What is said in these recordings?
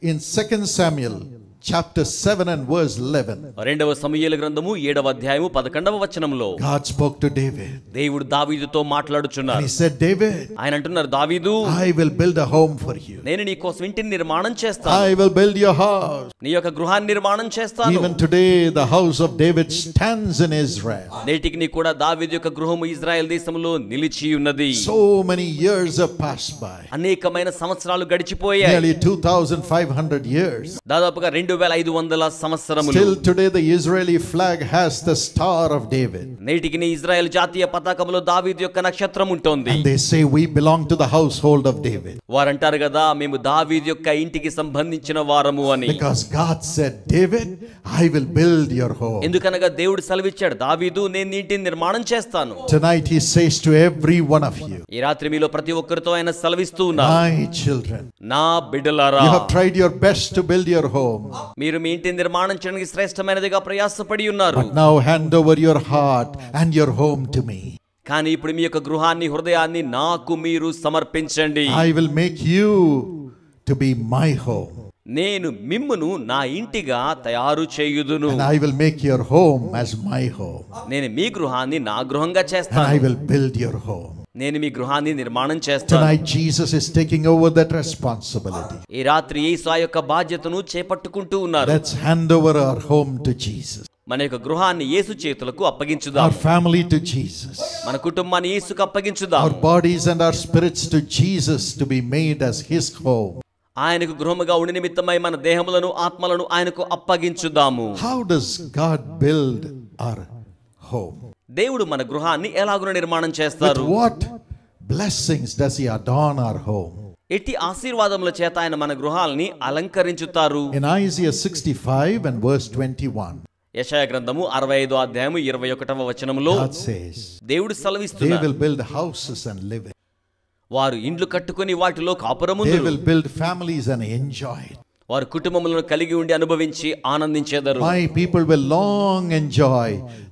In 2 Samuel chapter 7 and verse 11, రెండవ సమూయేలు గ్రంథము 7వ అధ్యాయము 11వ వచనంలో God spoke to David. దేవుడు దావీదుతో మాట్లాడుచున్నారు. And he said, David, ఆయన అంటున్నారు, దావీదు, I will build a home for you. నేను నీ కోసం ఇంటిని నిర్మాణం చేస్తాను. I will build your house. నీ యొక్క గృహాన్ని నిర్మాణం చేస్తాను. Even today the house of David stands in Israel. నేటికి కూడా దావీదు యొక్క గృహము ఇజ్రాయెల్ దేశంలో నిలిచి ఉన్నది. So many years have passed by. అనేకమైన సంవత్సరాలు గడిచిపోయాయి. Nearly 2500 years. దాదాపుగా 2500 సంవత్సరములు. Still today the Israeli flag has the star of David. నేటికి ఇజ్రాయెల్ జాతీయ పతాకంలో దావీదు యొక్క నక్షత్రం ఉంటుంది. And they say we belong to the household of David. వారంటారు కదా, మేము దావీదు యొక్క ఇంటికి సంబంధించిన వారము అని. Because God said, David, I will build your home. ఎందుకనగా దేవుడు సెలవిచ్చాడు, దావీదు, నేను నీ ఇంటిని నిర్మాణం చేస్తాను. Tonight he says to every one of you, ఈ రాత్రి మీలో ప్రతి ఒక్కరితో ఆయన సెలవిస్తూ ఉన్నారు, my children, నా బిడ్డలారా, you have tried your best to build your home. మీరు మీ ఇంటిని నిర్మాణం చేయడానికి శ్రేష్టమైనదిగా ప్రయాసపడి ఉన్నారు. But now hand over your heart and your home to me. కానీ ఇప్పుడు మీ యొక్క గృహాన్ని, హృదయాన్ని నాకు మీరు సమర్పించండి. I will make you to be my home. నేను మిమ్మును నా ఇంటిగా తయారు చేయుదును. And I will make your home as my home. నేను మీ గృహాన్ని నా గృహంగా And చేస్తాను. I will build your home. నేను మీ గృహాన్ని నిర్మాణం చేస్తాను. Tonight Jesus is taking over that responsibility. ఈ రాత్రి యేసు ఆ యొక్క బాధ్యతను చేపట్టుకుంటూ ఉన్నారు. Let's hand over our home to Jesus. మన యొక్క గృహాన్ని యేసు చేతులకు అప్పగించుదాం. Our family to Jesus. మన కుటుంబాన్ని యేసుకు అప్పగించుదాం. Our bodies and our spirits to Jesus to be made as his home. ఆయనకు గృహముగా ఉండి నిమిత్తమై మన దేహములను, ఆత్మలను ఆయనకు అప్పగించుదాము. How does God build our home? దేవుడు మన గృహాన్ని ఎలాగున నిర్మాణం With చేస్తారు? what blessings does he adorn our home? ఎట్టి ఆశీర్వాదముల చేత ఆయన మన గృహాల్ని అలంకరించుతారు. In Isaiah 65 and verse 21, యెషయా గ్రంథము 65వ అధ్యాయము 21వ వచనములో God says, దేవుడు they సెలవిస్తున్నారు, will build houses and live in. వారు ఇండ్లు కట్టుకొని వాటిలో They కాపురముందురు. will build families and enjoy it. వారు కుటుంబములను కలిగి ఉండి అనుభవించి ఆనందించేదరు. My people will long enjoy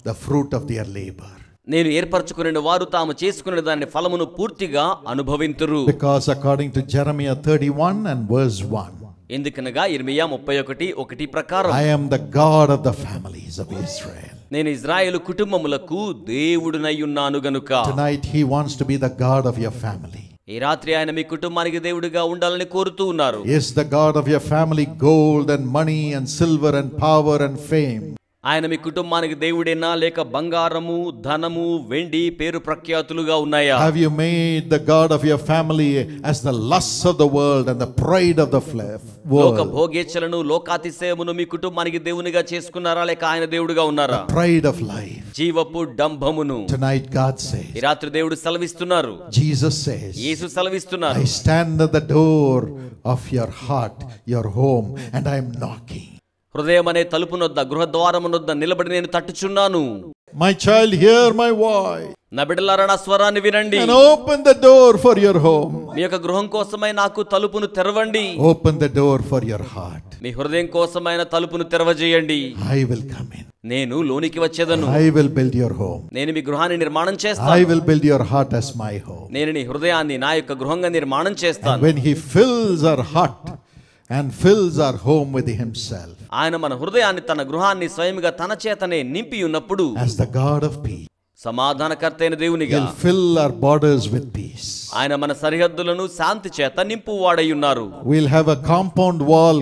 the fruit of their labor. నేను ఏర్పరచుకునే వారు తాము చేసుకునే దాని ఫలమును పూర్తిగా అనుభవింతురు. Because according to Jeremiah 31 and verse 1, ఎందుకనగా ఇర్మీయా 31:1 ప్రకారం, I am the God of the families of Israel. నేను ఇజ్రాయేలు కుటుంబములకు దేవుడునై ఉన్నాను గనుక. Tonight he wants to be the God of your family. ఈ రాత్రి ఆయన మీ కుటుంబానికి దేవుడిగా ఉండాలని కోరుతూ ఉన్నారు. Is the God of your family gold and money and silver and power and fame? ఆయన మీ కుటుంబానికి దేవుడేనా, లేక బంగారము, ధనము, వెండి, పేరు ప్రఖ్యాతులుగా ఉన్నాయా? Have you made the God of your family as the lusts of the world and the pride of the లోక world? భోగేచ్ఛలను, లోకాతిశయమును మీ కుటుంబానికి దేవునిగా చేసుకున్నారా, లేక ఆయన దేవుడిగా ఉన్నారా? The pride of life. జీవపు డంభమును. Tonight God says, ఈ రాత్రి దేవుడు సెలవిస్తున్నారు, Jesus says, Yesu సెలవిస్తున్నారు, I stand at the door of your heart, your home, and I am knocking. హృదయం అనే తలుపునొద్ద, గృహద్వారమునొద్ద నిలబడి నేను తట్టుచున్నాను. My child, hear my voice నా బిడ్డలారా, నా స్వరాన్ని వినండి. and open the door for your home. మీ యొక్క గృహం కోసమై నాకు తలుపును తెరవండి. Open the door for your heart. మీ హృదయం కోసమైన తలుపును తెరవజేయండి. I will come in. నేను లోనికి వచ్చేదను. I will build your home. నేను మీ గృహాన్ని నిర్మాణం I చేస్తాను. will build your heart as my home. నేను నీ హృదయాన్ని నా యొక్క గృహంగా నిర్మాణం And చేస్తాను. when he fills our heart and fills our home with himself, ఆయన మన హృదయాన్ని, తన గృహాన్ని స్వయంగా తన చేతనే నింపి ఉన్నప్పుడు, as the God of peace, సమాధానకర్త అయిన దేవునిగా he'll fill our borders with peace. ఆయన మన సరిహద్దులను శాంతి చేత నింపువాడై ఉన్నారు. We'll have a compound wall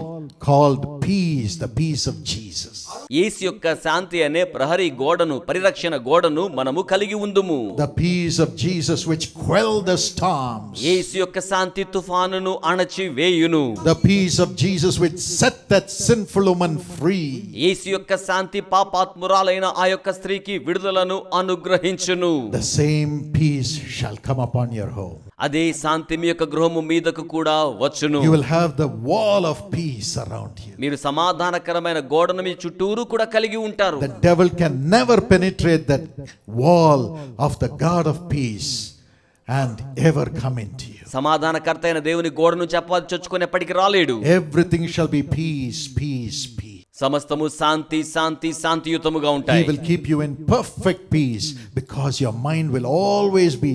called peace, the peace of Jesus. యేసు యొక్క శాంతి అనే ప్రహరీ గోడను, పరిరక్షణ గోడను మనము కలిగి ఉందుము. The peace of Jesus which quelled the storms. యేసు యొక్క శాంతి తుఫానును అణచి వేయును. The peace of Jesus which set that sinful woman free. యేసు యొక్క శాంతి పాపాత్మురాలైన ఆ యొక్క స్త్రీకి విడుదలను అనుగ్రహించును. The same peace shall come upon your home. అదే శాంతి మీ యొక్క గృహము మీదకు కూడా వచ్చును. You will have the wall of peace around you. మీరు సమాధానకరమైన గోడను మీ చుట్టూరు కూడా కలిగి ఉంటారు. The devil can never penetrate that wall of the God of peace and ever come into you. సమాధానకర్త అయిన దేవుని గోడ నుంచి అపవాది చొచ్చుకొని ఎప్పటికి రాలేడు. Everything shall be peace, peace, peace. సమస్తము శాంతి శాంతి శాంతియుతముగా He ఉంటాయి. will keep you in perfect peace because your mind will always be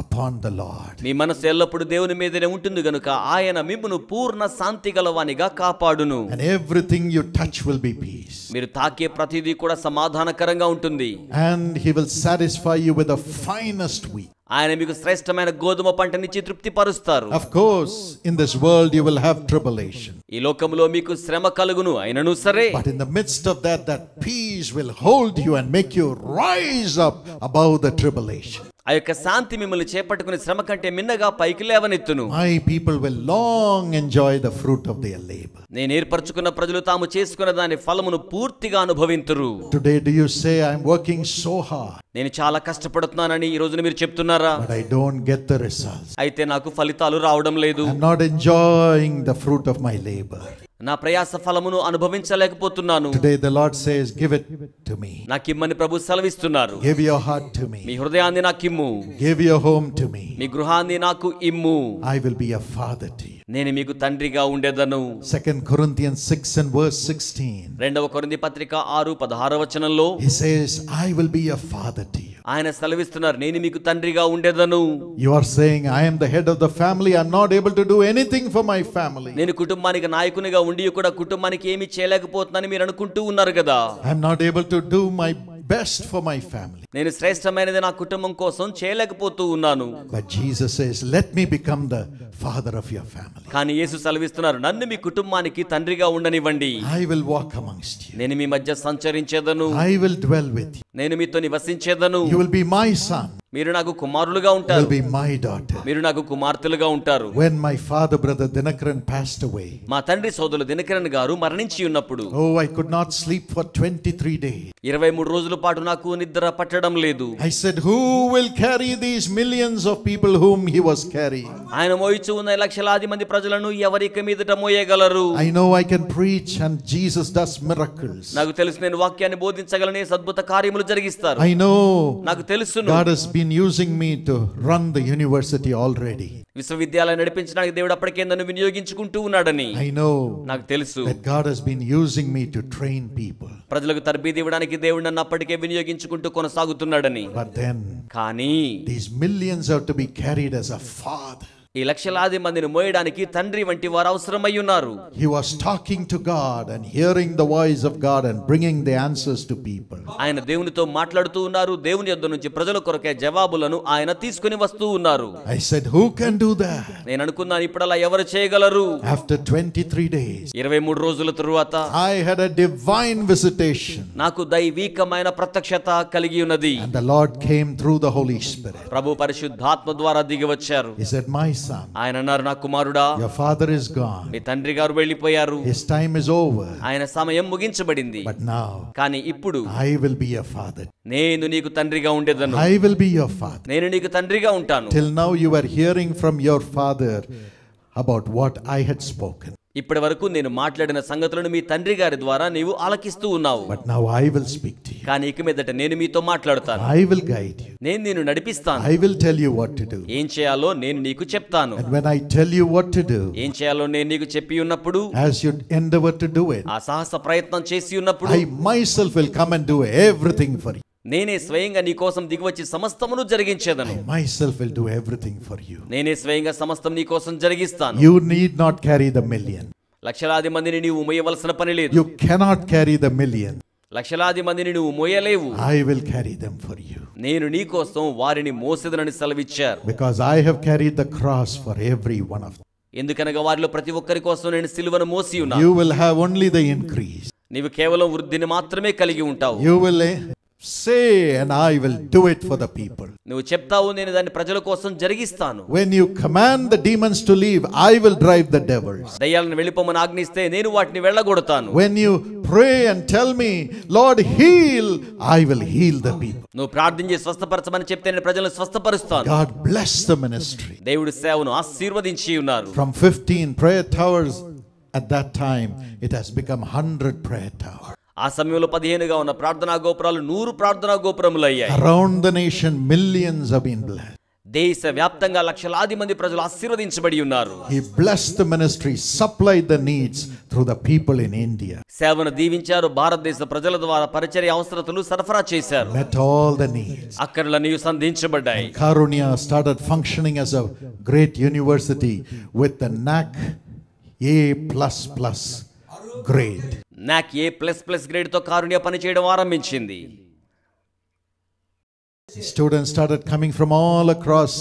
upon the Lord. మీ మనసు ఎల్లప్పుడు దేవుని మీదనే ఉంటుంది గనుక ఆయన మిమ్మును పూర్ణ శాంతి గలవానిగా కాపాడును. And everything you touch will be peace. మీరు తాకే ప్రతిదీ కూడా సమాధానకరంగా ఉంటుంది. And He will satisfy you with the finest wheat. ఆయన మీకు శ్రేష్టమైన గోధుమ పంటనిచ్చి తృప్తిపరుస్తారు. Of course, in this world you will have tribulation. ఈ లోకంలో మీకు శ్రమ కలుగును, అయినను సరే. But in the midst of that, that peace will hold you and make you rise up above the tribulation. ఆ యొక్క శాంతి మిమ్మల్ని చేపట్టుకుని శ్రమ కంటే మిన్నగా పైకి లేవనెత్తును. My people will long enjoy the fruit of their labor. నేను ఏర్పరచుకున్న ప్రజలు తాము చేసుకున్న దాని ఫలమును పూర్తిగా అనుభవింతురు. Today do you say, I'm working so hard, నేను చాలా కష్టపడుతున్నానని ఈ రోజున మీరు చెప్తున్నారా? but I don't get the results. అయితే నాకు ఫలితాలు రావడం లేదు. I'm not enjoying the fruit of my labor. నా ప్రయాస ఫలమును అనుభవించలేకపోతున్నాను. Today the Lord says, give it to me. నాకిమ్మని Prabhu సెలవిస్తున్నారు. Give your heart to me me. హృదయాన్ని నాకిమ్ము, Give your home to me. మీ గృహాన్ని నాకు ఇమ్ము, I will be a father to you. నేను మీకు తండ్రిగా ఉండేదను. 2 Corinthians 6 and verse 16. 2 కొరింథీ పత్రిక 6:16 వచనంలో He says, I will be a father to you. ఆయన సెలవిస్తున్నారు, నేను మీకు తండ్రిగా ఉండేదను. You are saying, I am the head of the family. I'm not able to do anything for my family. నేను కుటుంబానికి నాయకునిగా ఉండి కూడా కుటుంబానికి ఏమీ చేయలేకపోతున్నానని మీరు అనుకుంటూ ఉన్నారు కదా. I'm not able to do my best for my family. నేను శ్రేష్టమైనది నా కుటుంబం కోసం చేయలేకపోతూ ఉన్నాను. But Jesus says, let me become the father of your family. కానీ యేసు సెలవిస్తున్నారు, నన్ను మీ కుటుంబానికి తండ్రిగా ఉండనివ్వండి. I will walk amongst you. నేను మీ మధ్య సంచరించేదను. I will dwell with you. నేను మీతో నివసించేదను. You will be my son. మీరు నాకు కుమారులుగా You ఉంటారు. will be my daughter. మీరు నాకు కుమార్తెలుగా ఉంటారు. When my father, brother Dinakaran passed away, మా తండ్రి సోదరులు దినకరన్ గారు మరణించి ఉన్నప్పుడు oh, I could not sleep for 23 days. 23 రోజుల పాటు నాకు నిద్ర పట్టడం లేదు. I said, who will carry these millions of people whom he was carrying? ఆయన మోయిచు ఉన్న లక్షలాది మంది ప్రజలను ఎవరికి మీదట మోయగలరు? I know I can preach and Jesus does miracles. నాకు తెలుసు, నేను వాక్యాన్ని బోధించగలనే అద్భుత కార్యములు జరిగిస్తారు. I know నాకు తెలుసును, God has been using me to run the university already. విశ్వవిద్యాలయం నడిపించడానికి దేవుడు అప్పటికే నన్ను వినియోగించుకుంటూ ఉన్నాడని I know నాకు తెలుసు. that God has been using me to train people. ప్రజలకు తర్బీదు ఇవ్వడానికి దేవుడు నన్ను అప్పటికే వినియోగించుకుంటూ కొనసాగుతున్నాడని. But then కానీ these millions have to be carried as a father. ఈ లక్షలాది మందిని మోయడానికి తండ్రి వంటి వారు అవసరమై ఉన్నారు. He was talking to God and hearing the voice of God and bringing the answers to people. ఆయన దేవునితో మాట్లాడుతూ ఉన్నారు. దేవుని యొద్ద నుంచి ప్రజల కొరకే జవాబులను ఆయన తీసుకుని వస్తూ ఉన్నారు. I said, who can do that? నేను అనుకున్నాను, ఇప్పుడలా ఎవరు చేయగలరు? After 23 days, 23 రోజుల తరువాత I had a divine visitation. నాకు దైవికమైన ప్రత్యక్షత కలిగి ఉన్నది. And the Lord came through the Holy Spirit. ప్రభు పరిశుద్ధాత్మ ద్వారా దిగి వచ్చారు. He said, my son, ఆయన అన్నారు, నా కుమారుడా, your father is gone. మీ తండ్రి గారు వెళ్ళిపోయారు. His time is over. ఆయన సమయం ముగించబడింది. But now, కానీ ఇప్పుడు I will be your father. నేను నీకు తండ్రిగా ఉండేదను. I will be your father. నేను నీకు తండ్రిగా ఉంటాను. Till now you were hearing from your father about what I had spoken. ఇప్పటి వరకు నేను మాట్లాడిన సంగతులను మీ తండ్రి గారి ద్వారా నీవు ఆలకిస్తూ ఉన్నావు. But now I will speak to you. కానీ ఇక మీదట నేను మీతో మాట్లాడతాను. I will guide you. నేను నిన్ను నడిపిస్తాను. I will tell you what to do. ఏం చేయాలో నేను నీకు చెప్తాను. And when I tell you what to do, ఏం చేయాలో నేను నీకు చెప్పి ఉన్నప్పుడు, as you endeavor to do it, ఆ సాహస ప్రయత్నం చేసి ఉన్నప్పుడు, I myself will come and do everything for you. నేనే స్వయంగా నీ కోసం దిగివచ్చి సమస్తమును జరిగించేదను. I myself will do everything for you. నేనే స్వయంగా సమస్తం నీ కోసం జరిగిస్తాను. You need not carry the million. లక్షలాది మందిని నీవు మోయవలసిన పని లేదు. You cannot carry the million. లక్షలాది మందిని నువ్వు మోయలేవు. I will carry them for you. నేను నీ కోసం వారిని మోసేదనని సెలవిచ్చారు. Because I have carried the cross for every one of them. ఎందుకనగా వారిలో ప్రతి ఒక్కరి కోసం నేను సిలువను మోసి ఉన్నాను. You will have only the increase. నీవు కేవలం వృద్ధిని మాత్రమే కలిగి ఉంటావు. You will say and I will do it for the people. నువ్వు చెప్తావు, నేను దాన్ని ప్రజల కోసం జరిగిస్తాను. When you command the demons to leave, I will drive the devils. దయ్యాలను వెళ్ళిపోమని ఆజ్ఞిస్తే నేను వాటిని వెళ్ళగొడతాను. When you pray and tell me, Lord, heal, I will heal the people. నువ్వు ప్రార్థించి స్వస్థపరచమని చెప్తే నేను ప్రజలను స్వస్థపరుస్తాను. God bless the ministry. దేవుడి సేవను ఆశీర్వదించి ఉన్నారు. From 15 prayer towers at that time, it has become 100 prayer towers. ఆ సమయంలో 15గా ఉన్న ప్రార్థనా గోపురాలు 100 ప్రార్థనా గోపురములు అయ్యాయి. Around the nation, millions have been blessed. దేశవ్యాప్తంగా లక్షలాది మంది ప్రజలు ఆశీర్వదించబడి ఉన్నారు. He blessed the ministry, supplied the needs through the people in India. సేవను దీవించారు. భారతదేశ ప్రజల ద్వారా పరిచర్య అవసరతలు సరఫరా చేశారు. Met all the needs. అక్కర్లన్నీ సంధించబడ్డాయి. Karunya started functioning as a great university with the NAC A++ grade. NAC A++ grade తో కారుణ్య పని చేయడం ఆరంభించింది. Students started coming from all across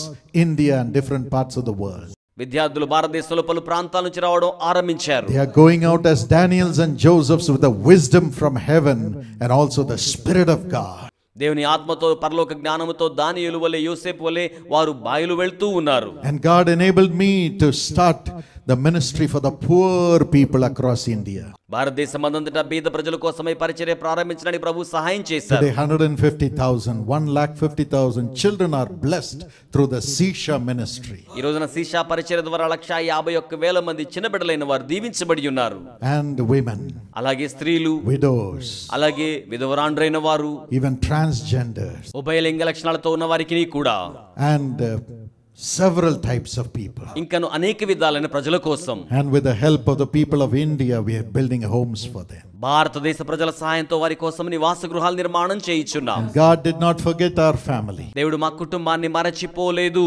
India and different parts of the world. విద్యార్థులు భారతదేశంలో పలు ప్రాంతాల నుంచి రావడం ఆరంభించారు. They are going out as Daniels and Josephs with the wisdom from heaven and also the Spirit of God. దేవుని ఆత్మతో పరలోక జ్ఞానముతో దానియేలు వలె యోసేపు వలె వారు బయలు వెళ్తూ ఉన్నారు. And God enabled me to start the ministry for the poor people across India. భారతదేశమంతటా బీద ప్రజల కోసమై పరిచర్య ప్రారంభించడానికి ప్రభు సహాయం చేశారు. Today 150,000, 1,50,000 children are blessed through the Sisha ministry. ఈ రోజున సీషా పరిచర్య ద్వారా 151,000 మంది చిన్న బిడ్డలైన వారు దీవించబడి ఉన్నారు. And women, అలాగే స్త్రీలు, widows, అలాగే విధవరాండ్రైన వారు, even transgenders, ఉభయలింగ లక్షణాలతో ఉన్న వారికి కూడా, and several types of people. ఇంకను అనేక విధాలైన ప్రజల కోసం. And with the help of the people of India, we are building homes for them. భారతదేశ ప్రజల సహాయంతో వారి కోసం నివాస గృహాల నిర్మాణం చేయించున్నాం. God did not forget our family. దేవుడు మా కుటుంబాన్ని మరచిపోలేదు.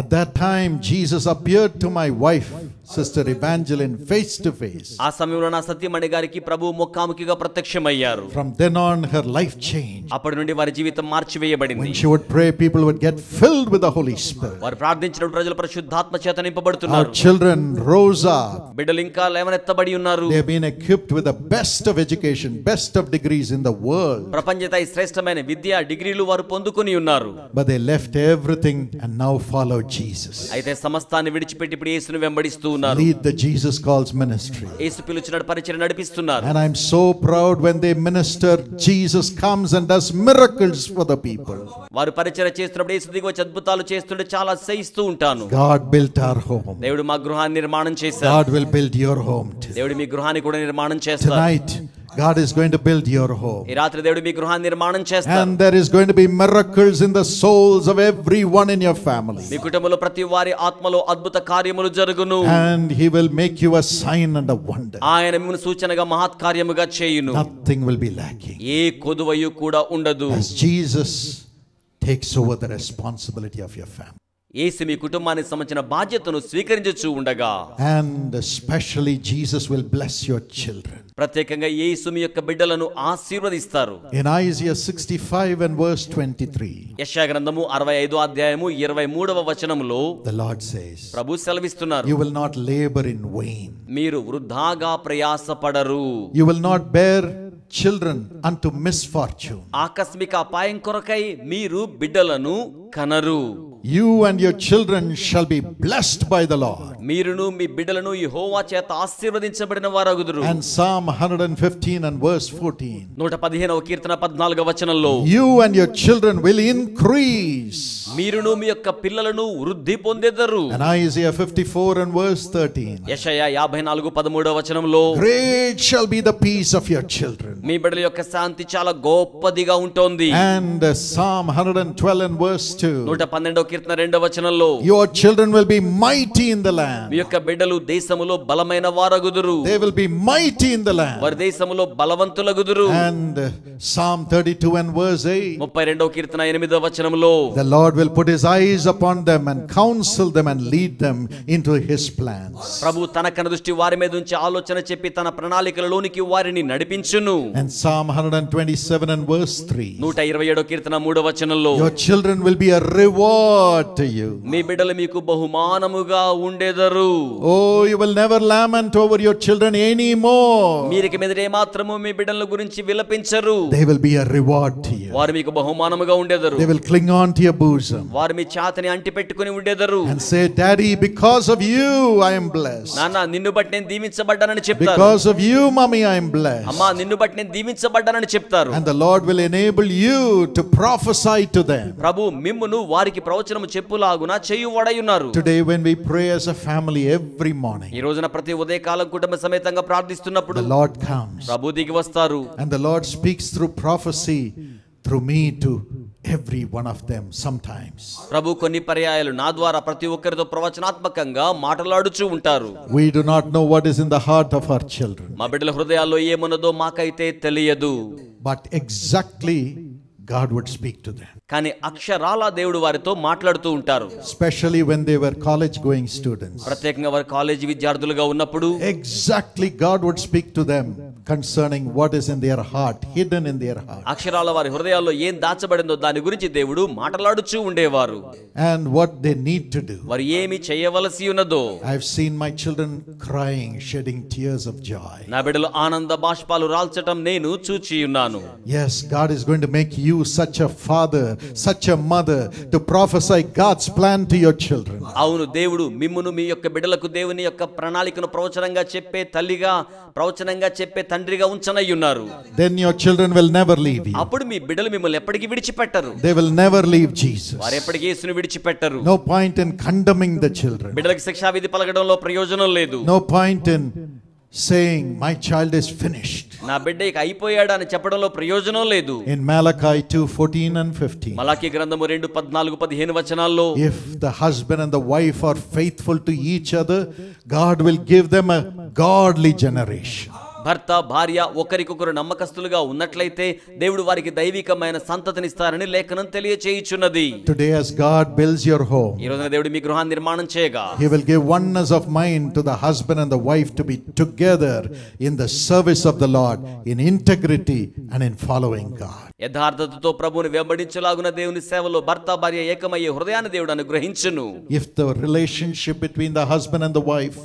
At that time, Jesus appeared to my wife, Sister Evangeline, face to face. ఆ సమయంలో నా సత్యమణి గారికి ప్రభు ముఖాముఖిగా ప్రత్యక్షమయ్యారు. From then on, her life changed. అప్పటి నుండి వారి జీవితం మార్చివేయబడింది. When she would pray, people would get filled with the Holy Spirit. వారు ప్రార్థించినప్పుడు ప్రజలు పరిశుద్ధాత్మ చేత నింపబడుతున్నారు. Our children rose up. బిడ్డలు ఇంకా లేవనెత్తబడి ఉన్నారు. They have been equipped with the best of education, best of degrees in the world. ప్రపంచంపై శ్రేష్టమైన విద్య డిగ్రీలు వారు పొందుకొని ఉన్నారు. But they left everything and now follow Jesus. అయితే సమస్తాన్ని విడిచిపెట్టి ఇప్పుడు యేసును వెంబడిస్తూ ఉన్నారు. Lead the Jesus Calls ministry. యేసు పిలుచున్న పరిచర్య నడిపిస్తున్నారు. And I'm so proud when they minister, Jesus comes and does miracles for the people. వారు పరిచర్య చేస్తున్నప్పుడు యేసు దిగి వచ్చి అద్భుతాలు చేస్తుంటే చాలా సహిస్తూ ఉంటాను. God built our home. దేవుడు మా గృహాన్ని నిర్మాణం చేశారు. God will build your home too. దేవుడు మీ గృహాన్ని కూడా నిర్మాణం చేస్తారు. Tonight, God is going to build your home. ఈ రాత్రి దేవుడు మీ గృహాన్ని నిర్మాణం చేస్తారు. And there is going to be miracles in the souls of everyone in your family. మీ కుటుంబంలో ప్రతి వారి ఆత్మలో అద్భుత కార్యములు జరుగును. And He will make you a sign and a wonder. ఆయన మిమ్మును సూచనగా మహత్ కార్యముగా చేయును. Nothing will be lacking. ఏ కొదువయు కూడా ఉండదు. As Jesus takes over the responsibility of your family. యేసు మీ కుటుంబానికి సంబంధించిన బాధ్యతను స్వీకరించుచూ ఉండగా, And especially Jesus will bless your children. ప్రత్యేకంగా యేసు మీ యొక్క బిడ్డలను ఆశీర్వదిస్తారు. In Isaiah 65 and verse 23, యెషయా గ్రంథము 65వ అధ్యాయము 23వ వచనములో the Lord says, Prabhu సెలవిస్తున్నారు, you will not labor in vain. మీరు వృధాగా ప్రయాసపడరు. You will not bear children unto misfortune. ఆకస్మిక అపాయం కొరకై మీరు బిడ్డలను కనరు. You and your children shall be blessed by the Lord. మీరును మీ బిడ్డలను యెహోవా చేత ఆశీర్వదించబడిన వారగుదురు. And Psalm 115 and verse 14, 115వ కీర్తన 14వ వచనంలో, you and your children will increase. మీరును మీ యొక్క పిల్లలను వృద్ధి పొందెదరు. And Isaiah 54 and verse 13, యెషయా 54:13వ వచనంలో, great shall be the peace of your children. మీ బిడ్డల యొక్క శాంతి చాలా గొప్పదిగా ఉంటుంది. And Psalm 112 and verse 2, 112వ కీర్తన 2వ వచనంలో, your children will be mighty in the land. మీ యొక్క బిడ్డలు దేశములో బలమైన వారగుదురు. They will be mighty in the land. వారి దేశములో బలవంతులగుదురు. And Psalm 32 and verse 8, 32వ కీర్తన 8వ వచనంలో, the Lord will put his eyes upon them and counsel them and lead them into his plans. ప్రభు తన కన్న దృష్టి వారి మీద ఉంచి ఆలోచన చెప్పి తన ప్రణాళికలలోనికి వారిని నడిపించును. And Psalm 127 and verse 3, 127వ కీర్తన 3వ వచనంలో, your children will be a reward to you. మీ బిడ్డలు మీకు బహుమానముగా ఉండెదరు. Oh, you will never lament over your children anymore. మీరికి మీదరే మాత్రము మీ బిడ్డల గురించి విలపించరు. They will be a reward to you. వారు మీకు బహుమానముగా ఉండెదరు. They will cling on to your bosom వారు మీ ఛాతని అంటి పెట్టుకుని ఉండెదరు. and say, Daddy, because of you I am blessed. నాన్న నిన్ను బట్టి నేను దీవించబడ్డానని చెప్తారు. Because of you, Mommy, I am blessed. అమ్మా నిన్ను బట్టి నేను దీవించబడ్డానని చెప్తారు. And the Lord will enable you to prophesy to them. ప్రభు మిమ్మును వారికి ప్రవచనము చెప్పులాగున చేయువాడయున్నారు. Today when we pray as a family every morning, ఈ రోజున ప్రతి ఉదయకాలం కుటుంబ సమేతంగా ప్రార్థిస్తున్నప్పుడు the Lord comes ప్రభు దిగి వస్తారు. and the Lord speaks through prophecy through me to every one of them sometimes. ప్రభు కొన్ని పర్యాయాలు నా ద్వారా ప్రతి ఒక్కరితో ప్రవచనాత్మకంగా మాట్లాడుచూ ఉంటారు. We do not know what is in the heart of our children. మా బిడ్డల హృదయాల్లో ఏమున్నదో మాకైతే తెలియదు. But exactly God would speak to them. కానీ అక్షరాల దేవుడు వారితో మాట్లాడుతూ ఉంటారు. Especially when they were college going students. ప్రత్యేకంగా వారు కాలేజీ విద్యార్థులుగా ఉన్నప్పుడు Exactly God would speak to them concerning what is in their heart, hidden in their heart. అక్షరాల వారి హృదయాల్లో ఏం దాచబడిందో దాని గురించి దేవుడు మాట్లాడుచూ ఉండేవారు. And what they need to do. వారు ఏమి చేయవలసి ఉన్నదో. I've seen my children crying, shedding tears of joy. నా బిడ్డలు ఆనంద బాష్పాలు రాల్చటం నేను చూచి ఉన్నాను. Yes, God is going to make you such a father, such a mother to prophesy God's plan to your children. అవును, దేవుడు మిమ్మును మీ యొక్క బిడ్డలకు దేవుని యొక్క ప్రణాళికను ప్రవచనంగా చెప్పే తల్లిగా, ప్రవచనంగా చెప్పే తండ్రిగా ఉంచనయ్యున్నారు. Then your children will never leave you. అప్పుడు మీ బిడ్డలు మిమ్మల్ని ఎప్పటికీ విడిచిపెట్టరు. They will never leave Jesus. వారు ఎప్పటికీ యేసుని విడిచిపెట్టరు. No point in condemning the children. బిడ్డలకు శిక్షావిధి పలకడంలో ప్రయోజనం లేదు. No point in saying my child is finished. నా బిడ్డ ఇక అయిపోయాడు అని చెప్పడంలో ప్రయోజనం లేదు. In Malachi 2:14 and 15. మలాకీ గ్రంథము 2:14-15 వచనాల్లో If the husband and the wife are faithful to each other, God will give them a godly generation. భర్త భార్య ఒకరికొకరు నమ్మకస్తులుగా ఉన్నట్లయితే దేవుడు వారికి దైవికమైన సంతతినిస్తారని లేఖనం తెలియచేయుచున్నది. Today as God builds your home, ఈ రోజున దేవుడు మీ గృహాన్ని నిర్మాణం చేయగా He will give oneness of mind to the husband and the wife to be together in the service of the Lord, in integrity and in following God. యథార్థతతో ప్రభువుని వెంబడించలాగున దేవుని సేవలో భర్త భార్య ఏకమయ్యే హృదయాన్ని దేవుడు అనుగ్రహించును. If the relationship between the husband and the wife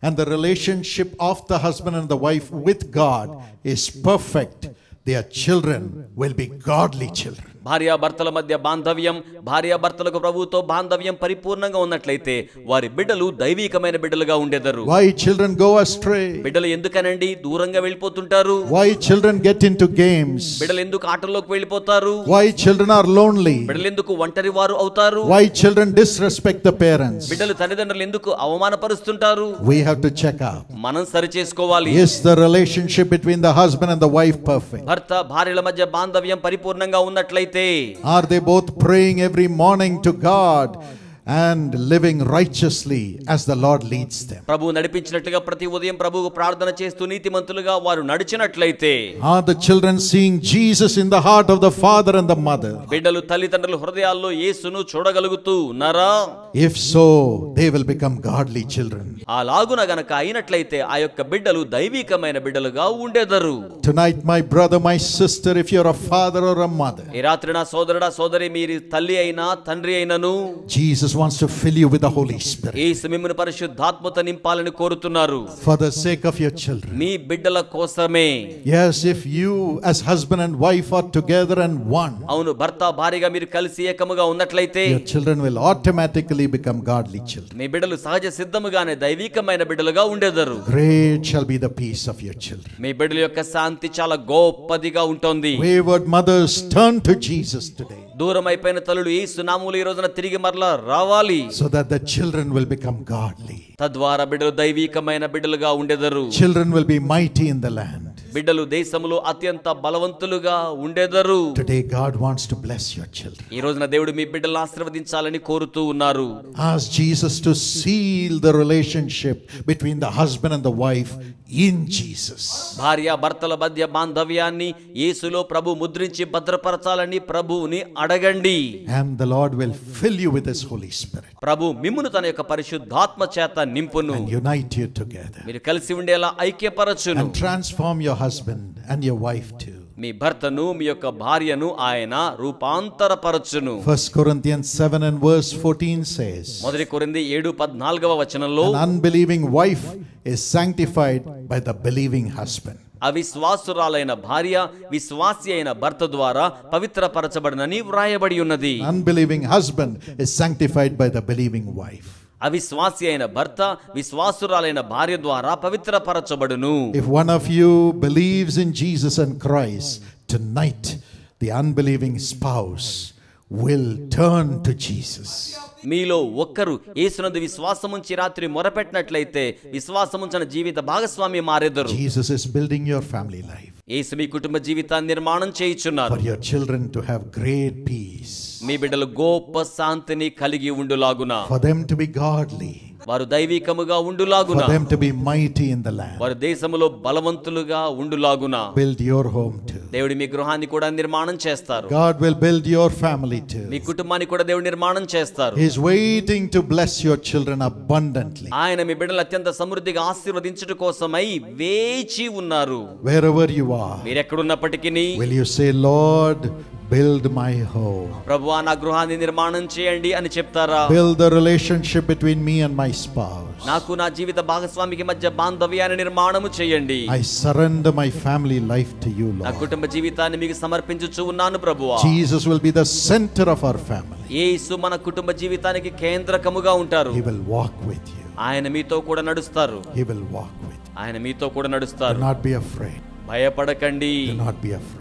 and the relationship of the husband and the wife with God is perfect, their children will be godly children. భార్యాభర్తల మధ్య బాంధవ్యం, భార్యాభర్తలకు ప్రభువుతో బాంధవ్యం పరిపూర్ణంగా ఉన్నట్లయితే వారి బిడ్డలు దైవికమైన బిడ్డలుగా ఉండేదరు. Why children go astray? బిడ్డలు ఎందుకనండి దూరంగా వెళ్ళిపోతుంటారు? Why children get into games? బిడ్డలు ఎందుకు ఆటల్లోకి వెళ్ళిపోతారు? Why children are lonely? బిడ్డలు ఎందుకు ఒంటరి వారు అవుతారు? Why children disrespect the parents? బిడ్డలు తల్లిదండ్రులు ఎందుకు అవమానపరుస్తుంటారు? We have to check out. మనం సరి చేసుకోవాలి. Is the relationship between the husband and the wife perfect? భర్త భార్యల మధ్య బాంధవ్యం పరిపూర్ణంగా ఉన్నట్లయితే Are they both praying every morning to God and living righteously as the Lord leads them? ప్రభువు నడిపించినట్లుగా ప్రతి ఉదయం ప్రభువుకు ప్రార్థన చేస్తూ నీతిమంతులుగా వారు నడిచినట్లయితే Are the children seeing Jesus in the heart of the father and the mother? బిడ్డలు తల్లిదండ్రుల హృదయాల్లో యేసును చూడగలుగుతూ ఉన్నారా? If so, they will become godly children. అలాగున గనక అయినట్లయితే ఆ యొక్క బిడ్డలు దైవికమైన బిడ్డలుగా ఉండేదరు. Tonight, my brother, my sister, if you're a father or a mother, ఈ రాత్రి నా సోదరుడా సోదరి, మీరు తల్లి అయినా తండ్రి అయినను, Jesus wants to fill you with the Holy Spirit. యేసు మిమ్మును పరిశుద్ధాత్మతో నింపాలని కోరుతున్నారు. For the sake of your children. మీ బిడ్డల కోసమే. Yes, if you as husband and wife are together and one, అవును, భర్త భార్యగా మీరు కలిసి ఏకముగా ఉన్నట్లయితే your children will automatically become godly children. మీ బిడ్డలు సహజ సిద్ధముగానే దైవికమైన బిడ్డలుగా ఉండేదరు. Great shall be the peace of your children. మీ బిడ్డల యొక్క శాంతి చాలా గొప్పదిగా ఉంటుంది. Wayward mothers, turn to Jesus today. దూరం అయిపోయిన తల్లులు యేసు నామములో ఈ రోజున తిరిగి మరలా రావాలి. So that the children will become godly. తద్వారా బిడ్డలు దైవికమైన బిడ్డలుగా ఉండేదరు. Children will be mighty in the land. బిడ్డలు దేశములో అత్యంత బలవంతులుగా ఉండేదరు. Today God wants to bless your children. ఈ రోజున దేవుడు మీ బిడ్డలను ఆశీర్వదించాలని కోరుతూ ఉన్నారు. Ask Jesus to seal the relationship between the husband and the wife in Jesus. భార్య భర్తల మధ్య బాంధవ్యాన్ని యేసులో ప్రభు ముద్రించి భద్రపరచాలని ప్రభువుని అడగండి. And the Lord will fill you with His Holy Spirit. ప్రభు మిమ్మును తన యొక్క పరిశుద్ధాత్మ చేత నింపును. And unite you together. మీరు కలిసి ఉండేలా ఐక్యపరచును. And transform your husband and your wife too. మీ భర్తను మీ యొక్క భార్యను ఆయన రూపాంతరపరచును. 1 Corinthians 7 and verse 14 says, మొదటి కొరింథీ 7:14 వచనంలో, an unbelieving wife is sanctified by the believing husband. అవిశ్వాసురాలైన భార్య విశ్వాసి అయిన భర్త ద్వారా పవిత్రపరచబడినని వ్రాయబడి ఉన్నది. Unbelieving husband is sanctified by the believing wife. అవిశ్వాసి అయిన భర్త విశ్వాసురాలైన భార్య ద్వారా పవిత్రపరచబడును. If one of you believes in Jesus and Christ, tonight the unbelieving spouse will turn to Jesus. మీలో ఒక్కరు యేసునందు విశ్వాసముంచి రాత్రి మొరపెట్టినట్లయితే విశ్వాసముంచిన జీవిత భాగస్వామి మారెదరు. Jesus is building your family life. యేసు మీ కుటుంబ జీవితాన్ని నిర్మాణం చేయుచున్నారు. for your children to have great peace, మీ బిడ్డలు గొప్ప శాంతిని కలిగి ఉండులాగున, for them to be godly, వారు దైవికముగా ఉండులాగున, for them to be mighty in the land. వారు దేశములో బలవంతులుగా ఉండులాగున. Build your home too. దేవుడు మీ గృహాన్ని కూడా నిర్మాణం చేస్తారు. God will build your family too. మీ కుటుంబాన్ని కూడా దేవుడు నిర్మాణం చేస్తారు. He is waiting to bless your children abundantly. ఆయన మీ బిడ్డలు అత్యంత సమృద్ధిగా ఆశీర్వదించుట కోసమై వేచి ఉన్నారు. Wherever you are, మీరు ఎక్కడున్నప్పటికీ will you say, Lord, build my home. ప్రభువా నా గృహాన్ని నిర్మాణం చేయండి అని చెప్తారా? Build the relationship between me and my spouse. నాకు నా జీవిత భాగస్వామికి మధ్య బాంధవ్యాన్ని నిర్మాణము చేయండి. I surrender my family life to you, నా Lord. కుటుంబ జీవితాన్ని మీకు సమర్పించుచు ఉన్నాను ప్రభువా. Jesus will be the center of our family. యేసు మన కుటుంబ జీవితానికి కేంద్రకముగా ఉంటారు. He will walk with you. ఆయన మీతో కూడా నడుస్తారు. He will walk with you. ఆయన మీతో కూడా Do నడుస్తారు. not be afraid. భయపడకండి. Do not be afraid.